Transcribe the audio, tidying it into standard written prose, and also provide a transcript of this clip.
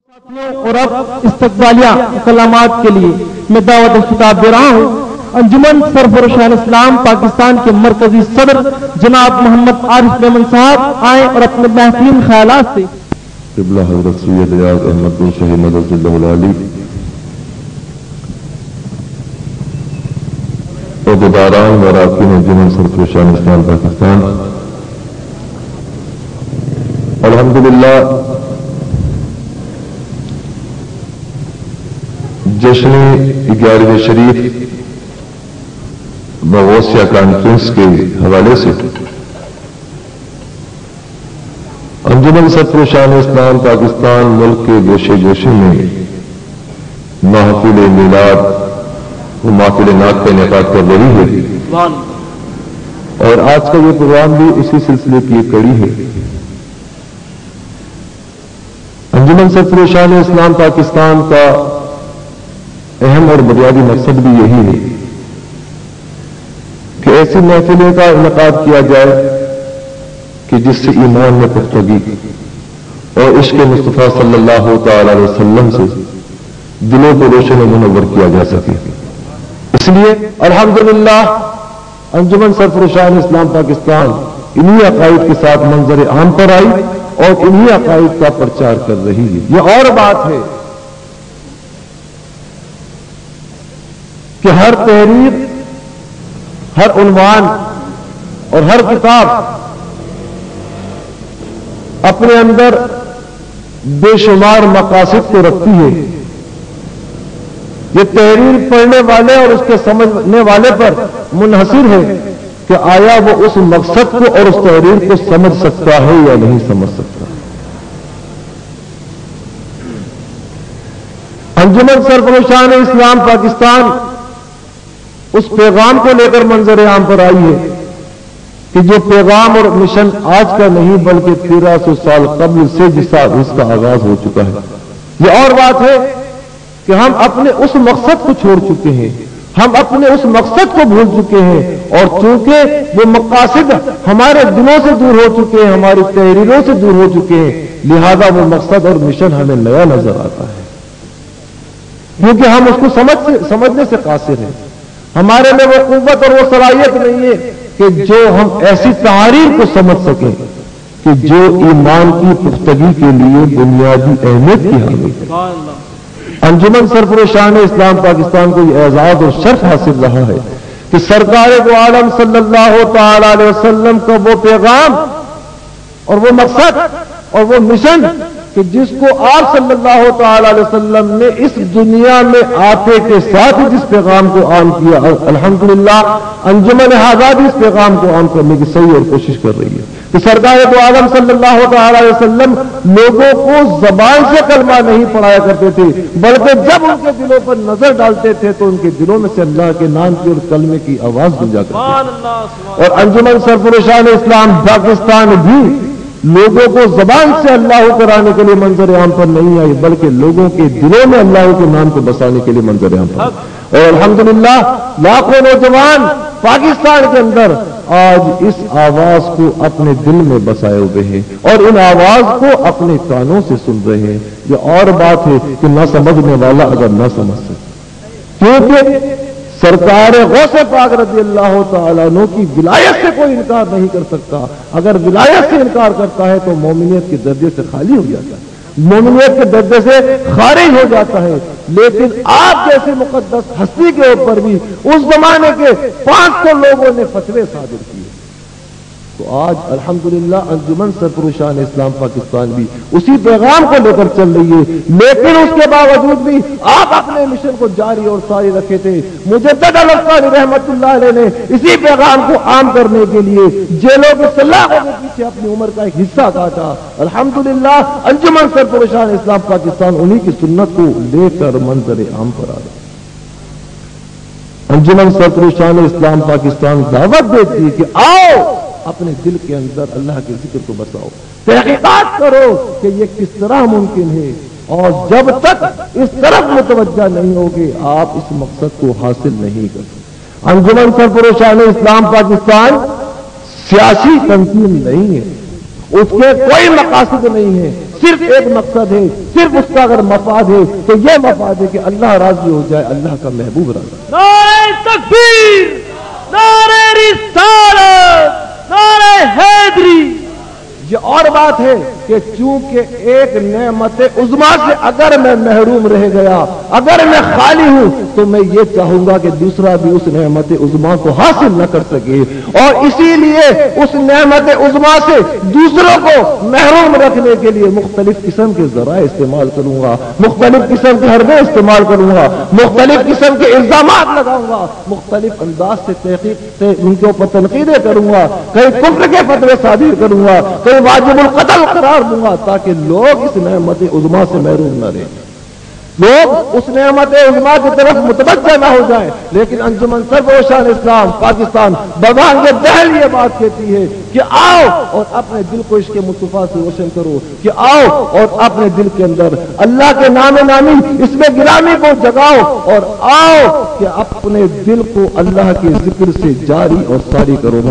اور اب استقبالیہ کلامات کے لیے میں دعوت خطاب دے رہا ہوں انجمن سرفروشان اسلام پاکستان کے مرکزی صدر جناب محمد عارف میمن صاحب آئیں اور اپنے بہترین خیالات سے قبلہ حضرت سید ریاض احمد بن شہید مدد اللہ العالی عہدیداران اور اراکین انجمن سرفروشان اسلام پاکستان، الحمدللہ جشن 11 شریف بغوثیہ کانفرنس کے حوالے سے انجمن سرفروشان اسلام پاکستان ملک کے گوشے گوشے میں محفل میلاد و محفل نعت کا انعقاد کر رہی ہے، اور آج کا یہ پروگرام بھی اسی سلسلے کی ایک کڑی ہے۔ انجمن سرفروشان اسلام پاکستان کا اہم اور بنیادی مقصد بھی یہی ہے کہ ایسی محفلیں کا انعقاد کیا جائے کہ جس سے ایمان میں پختگی اور عشق مصطفیٰ صلی اللہ تعالی علیہ وسلم سے دلوں کو روشن و منور کیا جا سکے۔ اس لیے الحمدللہ انجمن سرفروشان اسلام پاکستان انہی عقائد کے ساتھ منظر عام پر آئی اور انہی عقائد کا پرچار کر رہی ہے۔ یہ اور بات ہے کہ ہر تحریر، ہر عنوان اور ہر کتاب اپنے اندر بے شمار مقاصد کو رکھتی ہے۔ یہ تحریر پڑھنے والے اور اس کے سمجھنے والے پر منحصر ہے کہ آیا وہ اس مقصد کو اور اس تحریر کو سمجھ سکتا ہے یا نہیں سمجھ سکتا۔ انجمن سرفروشان اسلام پاکستان اس پیغام کو لے کر منظر عام پر آئی ہے کہ جو پیغام اور مشن آج کا نہیں بلکہ 1300 سال قبل سے اس کا آغاز ہو چکا ہے۔ یہ اور بات ہے کہ ہم اپنے اس مقصد کو چھوڑ چکے ہیں، ہم اپنے اس مقصد کو بھول چکے ہیں، اور چونکہ وہ مقاصد ہمارے دلوں سے دور ہو چکے ہیں، ہماری تحریروں سے دور ہو چکے ہیں، لہذا وہ مقصد اور مشن ہمیں نیا نظر آتا ہے، کیونکہ ہم اس کو سمجھنے سے قاصر ہیں۔ ہمارے میں وہ قوت اور وہ صلاحیت نہیں ہے کہ جو ہم ایسی تحریر کو سمجھ سکیں کہ جو ایمان کی پختگی کے لیے بنیادی اہمیت کی حامل ہے۔ انجمن سرفروشان اسلام پاکستان کو یہ اعزاز اور شرف حاصل رہا ہے کہ سرکار دو عالم صلی اللہ تعالی علیہ وسلم کا وہ پیغام اور وہ مقصد اور وہ مشن کہ جس کو آپ صلی اللہ تعالی علیہ وسلم نے اس دنیا میں آتے کے ساتھ جس پیغام کو عام کیا، الحمدللہ انجمن ہذا بھی اس پیغام کو عام کرنے کی صحیح اور کوشش کر رہی ہے کہ سرکار دو عالم صلی اللہ تعالی علیہ وسلم لوگوں کو زبان سے کلمہ نہیں پڑھایا کرتے تھے، بلکہ جب ان کے دلوں پر نظر ڈالتے تھے تو ان کے دلوں میں سے اللہ کے نام کی اور کلمے کی آواز گونجا کرتی تھی۔ اور انجمن سرفروشان اسلام پاکستان بھی لوگوں کو زبان سے اللہ کرانے کے لیے منظر عام پر نہیں آئی، بلکہ لوگوں کے دلوں میں اللہ کے نام کو بسانے کے لیے منظر عام پر۔ اور الحمدللہ لاکھوں نوجوان پاکستان کے اندر آج اس آواز کو اپنے دل میں بسائے ہوئے ہیں اور ان آواز کو اپنے کانوں سے سن رہے ہیں۔ یہ اور بات ہے کہ نہ سمجھنے والا اگر نہ سمجھ سکے، کیونکہ سرکار غوث پاک رضی اللہ تعالیٰ عنہ کی ولایت سے کوئی انکار نہیں کر سکتا۔ اگر ولایت سے انکار کرتا ہے تو مومنیت کے درجے سے خالی ہو جاتا ہے، مومنیت کے درجے سے خارج ہو جاتا ہے۔ لیکن آپ جیسے مقدس ہستی کے اوپر بھی اس زمانے کے 500 لوگوں نے فتوے صادر کیے، تو آج الحمدللہ انجمن سرفروشان اسلام پاکستان بھی اسی پیغام کو لے کر چل رہی ہے، لیکن اس کے باوجود بھی آپ اپنے مشن کو جاری اور ساری رکھے تھے۔ مجدد الاسقلانی رحمت اللہ علیہ نے اسی پیغام کو عام کرنے کے لیے جیلوں کے سلاخوں کے پیچھے اپنی عمر کا ایک حصہ کاٹا۔ الحمدللہ انجمن سرفروشان اسلام پاکستان انہی کی سنت کو لے کر منظر عام پر آ رہا۔ انجمن سرفروشان اسلام پاکستان دعوت دیتی ہے کہ آؤ اپنے دل کے اندر اللہ کے ذکر کو بساؤ، تحقیقات کرو کہ یہ کس طرح ممکن ہے، اور جب تک اس طرف متوجہ نہیں ہوگے آپ اس مقصد کو حاصل نہیں کر سکتے۔ انجمن سرفروشان اسلام پاکستان سیاسی تنظیم نہیں ہے، اس کے کوئی مقاصد نہیں ہے، صرف ایک مقصد ہے، صرف اس کا اگر مفاد ہے تو یہ مفاد ہے کہ اللہ راضی ہو جائے، اللہ کا محبوب راضی۔ نعرہ تکبیر، نعرہ رسالت، نعرہ حیدری۔ یہ اور بات ہے کہ چونکہ ایک نعمت عظما سے اگر میں محروم رہ گیا، اگر میں خالی ہوں، تو میں یہ چاہوں گا کہ دوسرا بھی اس نعمت عظما کو حاصل نہ کر سکے، اور اسی لیے اس نعمت عظما سے دوسروں کو محروم رکھنے کے لیے مختلف قسم کے ذرائع استعمال کروں گا، مختلف قسم کے حربے استعمال کروں گا، مختلف قسم کے الزامات لگاؤں گا، مختلف انداز سے تحقیق سے ان کے اوپر تنقیدیں کروں گا، کئی کفر کے فتوے صادر کروں گا، کئی واجب القتل قرار دوں گا، تاکہ لوگ اس نعمت عظما سے محروم نہ رہیں، لوگ اس نعمت عظما کی طرف متوجہ نہ ہو جائیں۔ لیکن انجمن سرفروشان اسلام پاکستان ببانگ دہل یہ بات کہتی ہے کہ آؤ اور اپنے دل کو عشق مصطفیٰ سے روشن کرو، کہ آؤ اور اپنے دل کے اندر اللہ کے نام نامی اس میں گرامی کو جگاؤ، اور آؤ کہ اپنے دل کو اللہ کے ذکر سے جاری اور ساری کرو۔